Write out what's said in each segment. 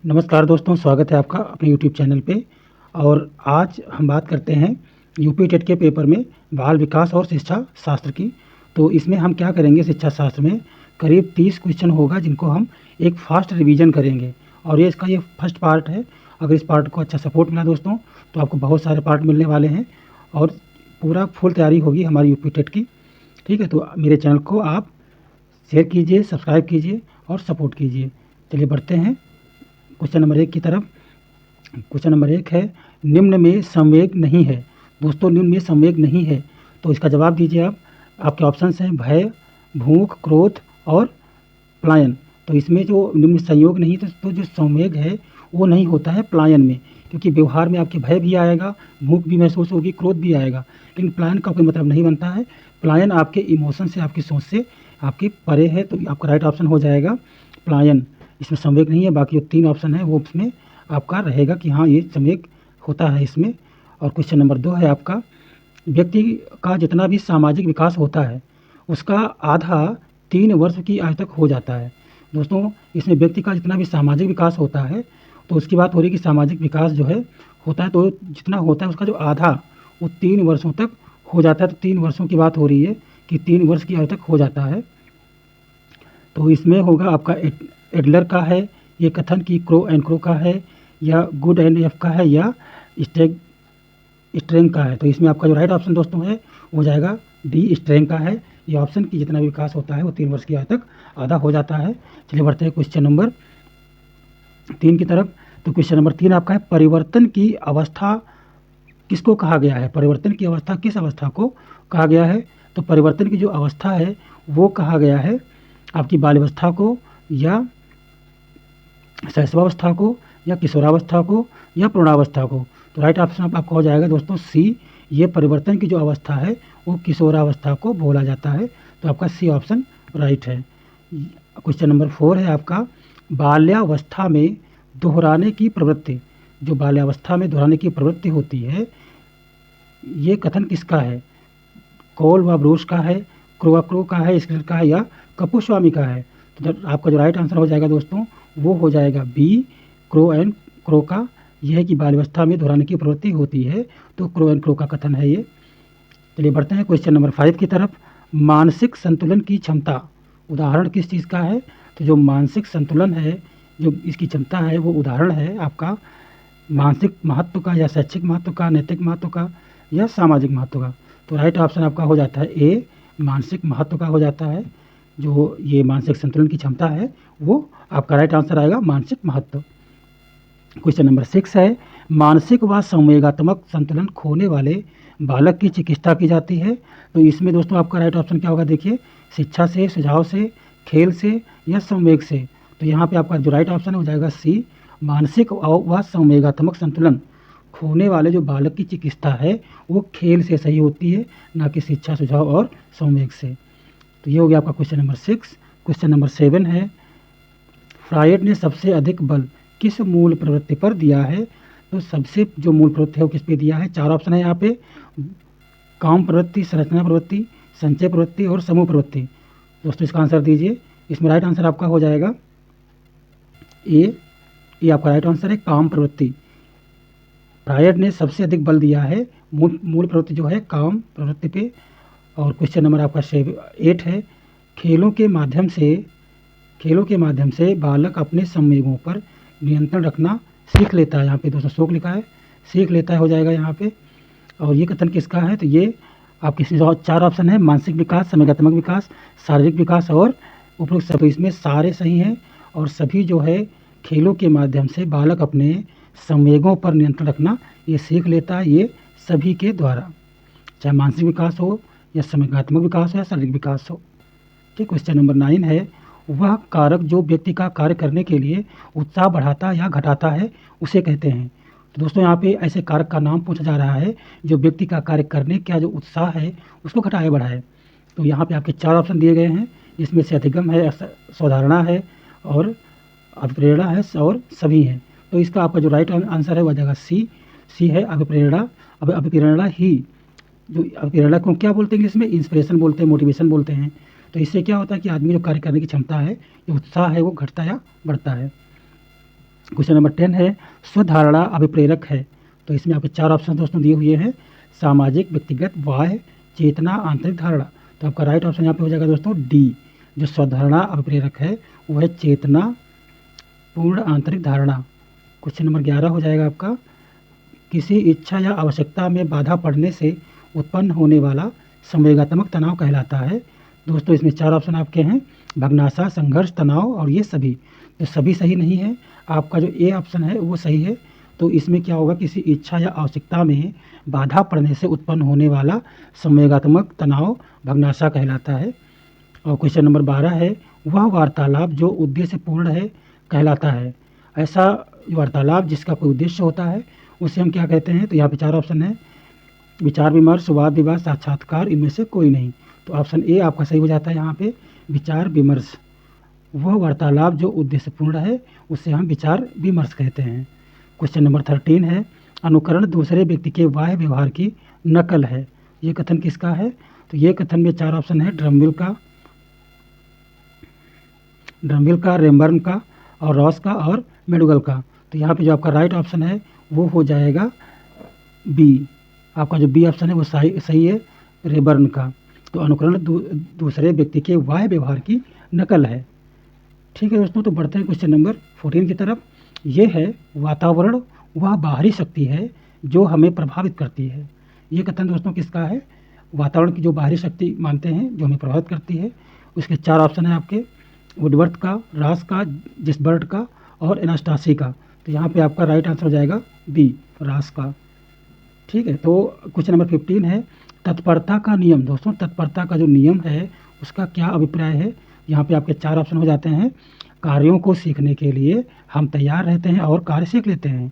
नमस्कार दोस्तों, स्वागत है आपका अपने यूट्यूब चैनल पे। और आज हम बात करते हैं यूपी टेट के पेपर में बाल विकास और शिक्षा शास्त्र की। तो इसमें हम क्या करेंगे, शिक्षा शास्त्र में करीब 30 क्वेश्चन होगा जिनको हम एक फास्ट रिवीजन करेंगे। और ये फर्स्ट पार्ट है। अगर इस पार्ट को अच्छा सपोर्ट मिला दोस्तों तो आपको बहुत सारे पार्ट मिलने वाले हैं और पूरा फुल तैयारी होगी हमारी यूपी टेट की। ठीक है, तो मेरे चैनल को आप शेयर कीजिए, सब्सक्राइब कीजिए और सपोर्ट कीजिए। चलिए बढ़ते हैं क्वेश्चन नंबर 1 की तरफ। क्वेश्चन नंबर 1 है, निम्न में संवेग नहीं है। दोस्तों, निम्न में संवेग नहीं है तो इसका जवाब दीजिए आप। आपके ऑप्शंस हैं भय, भूख, क्रोध और पलायन। तो इसमें जो निम्न संयोग नहीं, तो जो संवेग है वो नहीं होता है पलायन में, क्योंकि व्यवहार में आपके भय भी आएगा, भूख भी महसूस होगी, क्रोध भी आएगा, लेकिन पलायन का कोई मतलब नहीं बनता है। पलायन आपके इमोशन से, आपकी सोच से आपके परे है, तो आपका राइट ऑप्शन हो जाएगा पलायन। इसमें संवेग नहीं है। बाकी जो 3 ऑप्शन है वो उसमें आपका रहेगा कि हाँ, ये संवेग होता है इसमें। और क्वेश्चन नंबर 2 है आपका, व्यक्ति का जितना भी सामाजिक विकास होता है उसका आधा 3 वर्ष की आयु तक हो जाता है। दोस्तों, इसमें व्यक्ति का जितना भी सामाजिक विकास होता है तो उसकी बात हो रही है कि सामाजिक विकास जो है होता है, तो जितना होता है उसका जो आधा वो 3 वर्षों तक हो जाता है। तो 3 वर्षों की बात हो रही है कि 3 वर्ष की आयु तक हो जाता है। तो इसमें होगा आपका एडलर का है ये कथन कि क्रो एंड क्रो का है, या गुड एंड एफ का है, या स्टेग स्ट्रेंग का है। तो इसमें आपका जो राइट ऑप्शन दोस्तों है वो हो जाएगा डी, स्ट्रेंग का है। ये ऑप्शन की जितना भी विकास होता है वो 3 वर्ष की आयु तक आधा हो जाता है। चलिए बढ़ते हैं क्वेश्चन नंबर 3 की तरफ। तो क्वेश्चन नंबर 3 आपका है, परिवर्तन की अवस्था किसको कहा गया है। परिवर्तन की अवस्था किस अवस्था को कहा गया है। तो परिवर्तन की जो अवस्था है वो कहा गया है आपकी बाल्यावस्था को, या शैशवावस्था को, या किशोरावस्था को, या प्रौढ़ावस्था को। तो राइट ऑप्शन आपका हो जाएगा दोस्तों सी। ये परिवर्तन की जो अवस्था है वो किशोरावस्था को बोला जाता है। तो आपका सी ऑप्शन राइट है। क्वेश्चन नंबर 4 है आपका, बाल्यावस्था में दोहराने की प्रवृत्ति। जो बाल्यावस्था में दोहराने की प्रवृत्ति होती है ये कथन किसका है। कौल व ब्रूस का है, क्रोआक्रो का है, स्क्रिप्ट का है, या कपुस्वामी का है। तो आपका जो राइट आंसर हो जाएगा दोस्तों वो हो जाएगा बी, क्रो एंड क्रो का। यह है कि बाल्यावस्था में दोहराने की प्रवृत्ति होती है, तो क्रो एंड क्रो का कथन है ये। चलिए बढ़ते हैं क्वेश्चन नंबर 5 की तरफ। मानसिक संतुलन की क्षमता उदाहरण किस चीज़ का है। तो जो मानसिक संतुलन है, जो इसकी क्षमता है वो उदाहरण है आपका मानसिक महत्व का, या शैक्षिक महत्व का, नैतिक महत्व का, या सामाजिक महत्व का। तो राइट ऑप्शन आपका हो जाता है ए, मानसिक महत्व का हो जाता है। जो ये मानसिक संतुलन की क्षमता है वो आपका राइट आंसर आएगा मानसिक महत्व। क्वेश्चन नंबर 6 है, मानसिक व संवेगात्मक संतुलन खोने वाले बालक की चिकित्सा की जाती है। तो इसमें दोस्तों आपका राइट ऑप्शन क्या होगा, देखिए, शिक्षा से, सुझाव से, खेल से, या संवेग से। तो यहाँ पे आपका जो राइट ऑप्शन हो जाएगा सी, मानसिक व संवेगात्मक संतुलन खोने वाले जो बालक की चिकित्सा है वो खेल से सही होती है, ना कि शिक्षा, सुझाव और संवेग से। तो ये हो गया आपका क्वेश्चन नंबर 6। क्वेश्चन नंबर 7 है, फ्रायड ने सबसे अधिक बल किस मूल प्रवृत्ति पर दिया है। तो सबसे जो मूल प्रवृत्ति है वो किस पे दिया है। 4 ऑप्शन है यहाँ पे, काम प्रवृत्ति, संरचना प्रवृत्ति, संचय प्रवृत्ति और समूह प्रवृत्ति। दोस्तों इसका आंसर दीजिए। इसमें राइट आंसर आपका हो जाएगा ए। ये आपका राइट आंसर है काम प्रवृत्ति। फ्रायड ने सबसे अधिक बल दिया है मूल प्रवृत्ति जो है काम प्रवृत्ति पे। और क्वेश्चन नंबर आपका 8 है, खेलों के माध्यम से बालक अपने संवेगों पर नियंत्रण रखना सीख लेता है। यहाँ पे दोस्तों शोक लिखा है, सीख लेता है हो जाएगा यहाँ पे। और ये कथन किसका है, तो ये आपके 4 ऑप्शन है, मानसिक विकास, संवेगात्मक विकास, शारीरिक विकास और उपरोक्त सब। तो इसमें सारे सही हैं और सभी जो है खेलों के माध्यम से बालक अपने संवेगों पर नियंत्रण रखना ये सीख लेता है, ये सभी के द्वारा, चाहे मानसिक विकास हो या संवेगात्मक विकास हो या शारीरिक विकास हो। ठीक, क्वेश्चन नंबर 9 है, वह कारक जो व्यक्ति का कार्य करने के लिए उत्साह बढ़ाता या घटाता है उसे कहते हैं। तो दोस्तों यहाँ पे ऐसे कारक का नाम पूछा जा रहा है जो व्यक्ति का कार्य करने का जो उत्साह है उसको घटाए बढ़ाए। तो यहाँ पे आपके 4 ऑप्शन दिए गए हैं, जिसमें से अधिगम है, साधारणा है और अभिप्रेरणा है और सभी हैं। तो इसका आपका जो राइट आंसर है वह जाएगा सी। सी है अभिप्रेरणा। अभिप्रेरणा ही, जो अभिप्रेरणा को क्या बोलते हैं इंग्लिश में, इंस्पिरेशन बोलते हैं, मोटिवेशन बोलते हैं। तो इससे क्या होता है कि आदमी जो कार्य करने की क्षमता है, जो उत्साह है वो घटता या बढ़ता है। क्वेश्चन नंबर 10 है स्वधारणा अभिप्रेरक है। तो इसमें आपके 4 ऑप्शन दोस्तों दिए हुए हैं, सामाजिक, व्यक्तिगत, बाह्य, चेतना, आंतरिक धारणा। तो आपका राइट ऑप्शन यहाँ पे हो जाएगा दोस्तों डी, जो स्वधारणा अभिप्रेरक है वो है चेतना पूर्ण आंतरिक धारणा। क्वेश्चन नंबर 11 हो जाएगा आपका, किसी इच्छा या आवश्यकता में बाधा पड़ने से उत्पन्न होने वाला संवेगात्मक तनाव कहलाता है। दोस्तों इसमें 4 ऑप्शन आपके हैं, भग्नाशा, संघर्ष, तनाव और ये सभी। तो सभी सही नहीं है, आपका जो ए ऑप्शन है वो सही है। तो इसमें क्या होगा, किसी इच्छा या आवश्यकता में बाधा पड़ने से उत्पन्न होने वाला संवेगात्मक तनाव भग्नाशा कहलाता है। और क्वेश्चन नंबर 12 है, वह वार्तालाप जो उद्देश्य पूर्ण है कहलाता है। ऐसा वार्तालाप जिसका कोई उद्देश्य होता है उसे हम क्या कहते हैं। तो यहाँ पे 4 ऑप्शन है, विचार विमर्श, वाद विवाद, साक्षात्कार, इनमें से कोई नहीं। तो ऑप्शन ए आपका सही हो जाता है यहाँ पे, विचार विमर्श। वह वार्तालाप जो उद्देश्यपूर्ण है उसे हम विचार विमर्श कहते हैं। क्वेश्चन नंबर 13 है, अनुकरण दूसरे व्यक्ति के बाह्य व्यवहार की नकल है। ये कथन किसका है। तो ये कथन में 4 ऑप्शन है, ड्रमविल का, रेमबर्न का और रॉस का और मैडुगल का। तो यहाँ पे जो आपका राइट ऑप्शन है वो हो जाएगा बी, आपका जो बी ऑप्शन है वो सही है, रेबर्न का। तो अनुकरण दूसरे व्यक्ति के बाह्य व्यवहार की नकल है। ठीक है दोस्तों, तो बढ़ते हैं क्वेश्चन नंबर 14 की तरफ। ये है, वातावरण वह बाहरी शक्ति है जो हमें प्रभावित करती है। ये कथन दोस्तों किसका है, वातावरण की जो बाहरी शक्ति मानते हैं जो हमें प्रभावित करती है। उसके 4 ऑप्शन है आपके, वुडवर्थ का, रास का, जिसबर्ट का और एनास्टासी का। तो यहाँ पे आपका राइट आंसर हो जाएगा बी, रास का। ठीक है, तो क्वेश्चन नंबर 15 है, तत्परता का नियम। दोस्तों तत्परता का जो नियम है उसका क्या अभिप्राय है। यहाँ पे आपके 4 ऑप्शन हो जाते हैं, कार्यों को सीखने के लिए हम तैयार रहते हैं और कार्य सीख लेते हैं।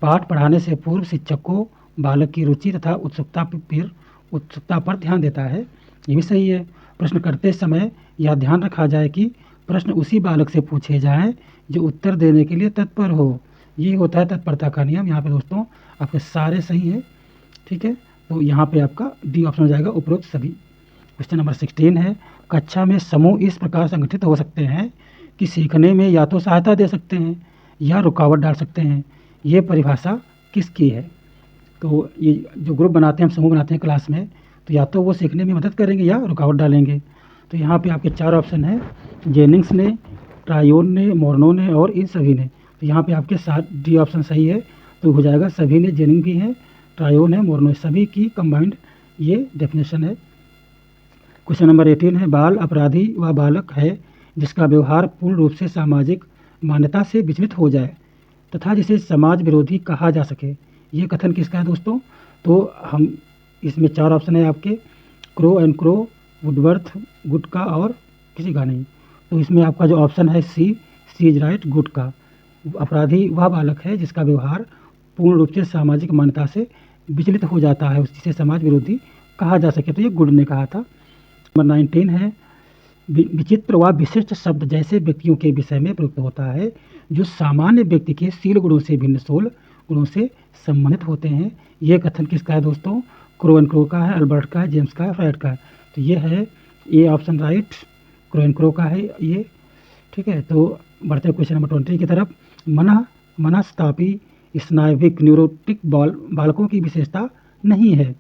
पाठ पढ़ाने से पूर्व शिक्षक को बालक की रुचि तथा उत्सुकता पर ध्यान देता है। ये भी सही है। प्रश्न करते समय यह ध्यान रखा जाए कि प्रश्न उसी बालक से पूछे जाएं जो उत्तर देने के लिए तत्पर हो। ये होता है तत्परता का नियम। यहाँ पे दोस्तों आपके सारे सही है। ठीक है, तो यहाँ पे आपका डी ऑप्शन हो जाएगा, उपरोक्त सभी। क्वेश्चन नंबर 16 है, कक्षा में समूह इस प्रकार संगठित हो सकते हैं कि सीखने में या तो सहायता दे सकते हैं या रुकावट डाल सकते हैं। ये परिभाषा किसकी है। तो ये जो ग्रुप बनाते हैं, हम समूह बनाते हैं क्लास में, तो या तो वो सीखने में मदद करेंगे या रुकावट डालेंगे। तो यहाँ पे आपके 4 ऑप्शन है, जेनिंग्स ने, ट्रायोन ने, मोर्नो ने और इन सभी ने। तो यहाँ पे आपके 7 डी ऑप्शन सही है। तो हो जाएगा सभी ने, जेनिंग भी है, ट्रायोन है, मोर्नो, सभी की कंबाइंड ये डेफिनेशन है। क्वेश्चन नंबर 18 है, बाल अपराधी व बालक है जिसका व्यवहार पूर्ण रूप से सामाजिक मान्यता से विचलित हो जाए तथा जिसे समाज विरोधी कहा जा सके। ये कथन किसका है दोस्तों। तो हम इसमें 4 ऑप्शन है आपके, क्रो एंड क्रो, वुडवर्थ, गुटका और किसी का नहीं। तो इसमें आपका जो ऑप्शन है सी इज राइट, गुटका। अपराधी वह बालक है जिसका व्यवहार पूर्ण रूप से सामाजिक मान्यता से विचलित हो जाता है, जिसे समाज विरोधी कहा जा सके। तो ये गुड ने कहा था। नंबर 19 है, विचित्र व विशिष्ट शब्द जैसे व्यक्तियों के विषय में प्रयुक्त होता है जो सामान्य व्यक्ति के शील गुणों से भिन्न सोल गुणों से संबंधित होते हैं। ये कथन किसका है दोस्तों, क्रो एंड क्रो का है, अल्बर्ट का है, जेम्स का है, फ्रायड का है। तो ये है A option right, crow and crow का है ये। ठीक है, तो बढ़ते हैं क्वेश्चन नंबर 20 की तरफ। मनस्तापी स्नायविक न्यूरोटिक बालकों की विशेषता नहीं है।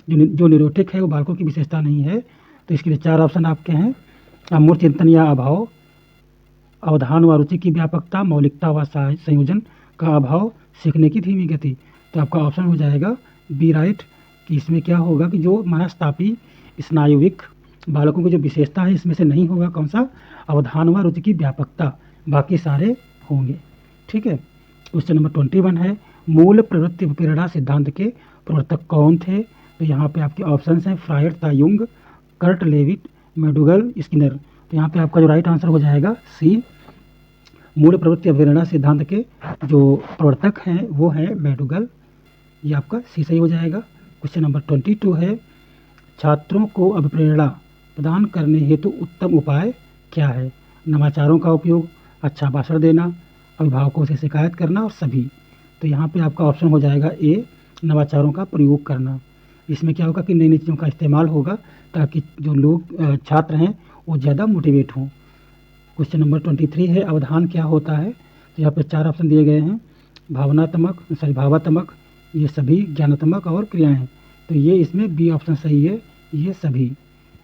जो न्यूरोटिक है वो बालकों की विशेषता नहीं है। तो इसके लिए 4 ऑप्शन आपके हैं, अमूर्त चिंतन या अभाव, अवधान व रुचि की व्यापकता, मौलिकता व संयोजन का अभाव, सीखने की धीमी गति। तो आपका ऑप्शन हो जाएगा बी राइट, कि इसमें क्या होगा कि जो मनस्तापी स्नायुविक बालकों की जो विशेषता है इसमें से नहीं होगा कौन सा, अवधान व रुचि की व्यापकता, बाकी सारे होंगे। ठीक है, क्वेश्चन नंबर 21 है, मूल प्रवृत्ति प्रेरणा सिद्धांत के प्रवर्तक कौन थे। तो यहाँ पे आपके ऑप्शंस हैं, फ्रायड था, युंग, कर्ट लेविट, मैडुगल, स्किनर। तो यहाँ पे आपका जो राइट आंसर हो जाएगा सी, मूल प्रवृत्ति प्रेरणा सिद्धांत के जो प्रवर्तक हैं वो है मैडुगल। ये आपका सी सही हो जाएगा। क्वेश्चन नंबर 22 है, छात्रों को अभिप्रेरणा प्रदान करने हेतु उत्तम उपाय क्या है। नवाचारों का उपयोग, अच्छा भाषण देना, अभिभावकों से शिकायत करना और सभी। तो यहाँ पे आपका ऑप्शन हो जाएगा ए, नवाचारों का प्रयोग करना। इसमें क्या होगा कि नई नई चीज़ों का इस्तेमाल होगा ताकि जो लोग छात्र हैं वो ज़्यादा मोटिवेट हों। क्वेश्चन नंबर 23 है, अवधान क्या होता है। तो यहाँ पे 4 ऑप्शन दिए गए हैं, भावात्मक, ये सभी, ज्ञानात्मक और क्रियाएं। तो ये इसमें बी ऑप्शन सही है, ये सभी।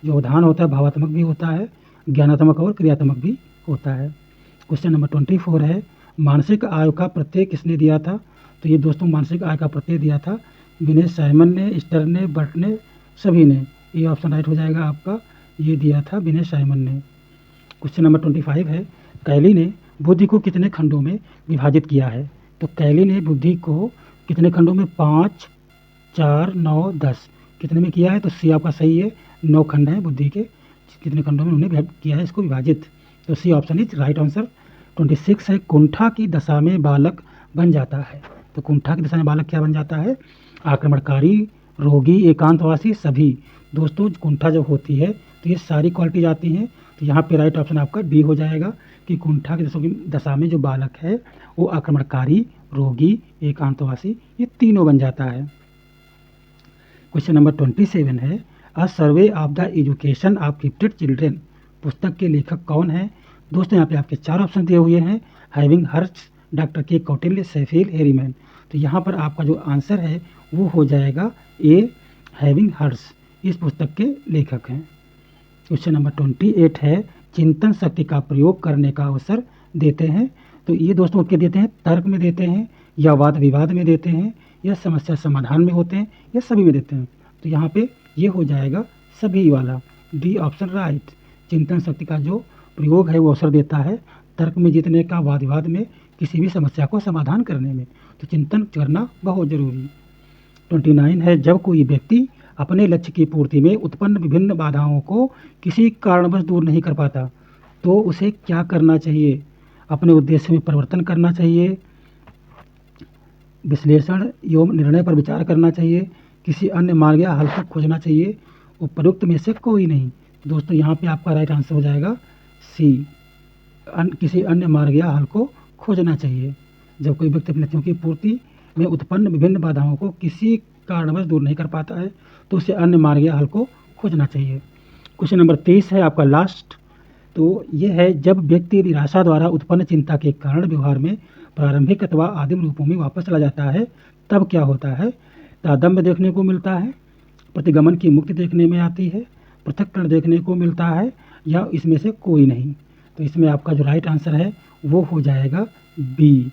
जो अवधान होता है भावात्मक भी होता है, ज्ञानात्मक और क्रियात्मक भी होता है। क्वेश्चन नंबर 24 है, मानसिक आय का प्रत्यय किसने दिया था? तो ये दोस्तों मानसिक आय का प्रत्यय दिया था विनय साइमन ने, स्टर ने, बट ने, सभी ने। ये ऑप्शन राइट हो जाएगा आपका, ये दिया था विनय साइमन ने। क्वेश्चन नंबर 25 है, कैली ने बुद्धि को कितने खंडों में विभाजित किया है? तो कैली ने बुद्धि को कितने खंडों में? 5, 4, 9, 10 कितने में किया है? तो सी आपका सही है, 9 खंड हैं बुद्धि के, कितने खंडों में उन्होंने किया है इसको विभाजित। तो C option is right answer. 26 है, कुंठा की दशा में बालक बन जाता है। तो कुंठा की दशा में बालक क्या बन जाता है? आक्रमणकारी, रोगी, एकांतवासी, सभी। दोस्तों कुंठा जब होती है तो ये सारी क्वालिटीज आती हैं। तो यहाँ पे राइट ऑप्शन आपका डी हो जाएगा कि कुंठा की दशा में जो बालक है वो आक्रमणकारी, रोगी, एकांतवासी, ये तीनों बन जाता है। क्वेश्चन नंबर 27 है, a survey of the education of gifted children पुस्तक के लेखक कौन है? दोस्तों यहाँ पे आपके 4 ऑप्शन दिए हुए हैं, हैविंग हर्स्ट, डॉक्टर के कौटिल्य, शेफील्ड, हैरीमैन। तो यहाँ पर आपका जो आंसर है वो हो जाएगा ए, हैविंग हर्स्ट इस पुस्तक के लेखक हैं। क्वेश्चन नंबर 28 है, चिंतन शक्ति का प्रयोग करने का अवसर देते हैं। तो ये दोस्तों क्या देते हैं? तर्क में देते हैं, या वाद विवाद में देते हैं, या समस्या समाधान में होते हैं, या सभी में देते हैं। तो यहाँ पे ये हो जाएगा सभी वाला, डी ऑप्शन राइट। चिंतन शक्ति का जो प्रयोग है वो अवसर देता है तर्क में जीतने का, वाद विवाद में, किसी भी समस्या को समाधान करने में। तो चिंतन करना बहुत जरूरी। 29 है, जब कोई व्यक्ति अपने लक्ष्य की पूर्ति में उत्पन्न विभिन्न बाधाओं को किसी कारणवश दूर नहीं कर पाता तो उसे क्या करना चाहिए? अपने उद्देश्य में परिवर्तन करना चाहिए, विश्लेषण एवं निर्णय पर विचार करना चाहिए, किसी अन्य मार्ग या हल को खोजना चाहिए, उपरोक्त में से कोई नहीं। दोस्तों यहाँ पे आपका राइट आंसर हो जाएगा सी, किसी अन्य मार्ग या हल को खोजना चाहिए। जब कोई व्यक्ति अपने लक्ष्यों की पूर्ति में उत्पन्न विभिन्न बाधाओं को किसी कारणवश दूर नहीं कर पाता है तो उसे अन्य मार्ग या हल को खोजना चाहिए। क्वेश्चन नंबर 30 है आपका लास्ट। तो ये है, जब व्यक्ति निराशा द्वारा उत्पन्न चिंता के कारण व्यवहार में प्रारंभिक अथवा आदिम रूपों में वापस चला जाता है तब क्या होता है? तादम्य देखने को मिलता है, प्रतिगमन की मुक्ति देखने में आती है, पृथक्करण देखने को मिलता है, या इसमें से कोई नहीं। तो इसमें आपका जो राइट आंसर है वो हो जाएगा बी।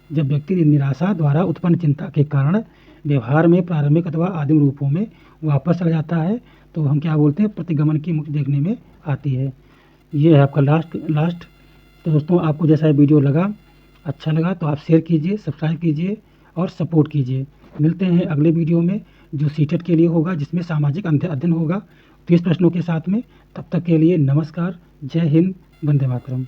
जब व्यक्ति निराशा द्वारा उत्पन्न चिंता के कारण व्यवहार में प्रारंभिक अथवा आदिम रूपों में वापस चला जाता है तो हम क्या बोलते हैं? प्रतिगमन की मुक्ति देखने में आती है। ये है आपका लास्ट। तो दोस्तों आपको जैसा वीडियो लगा, अच्छा लगा तो आप शेयर कीजिए, सब्सक्राइब कीजिए और सपोर्ट कीजिए। मिलते हैं अगले वीडियो में जो सीटेट के लिए होगा, जिसमें सामाजिक अध्ययन होगा 30 प्रश्नों के साथ में। तब तक के लिए नमस्कार, जय हिंद, वंदे मातरम।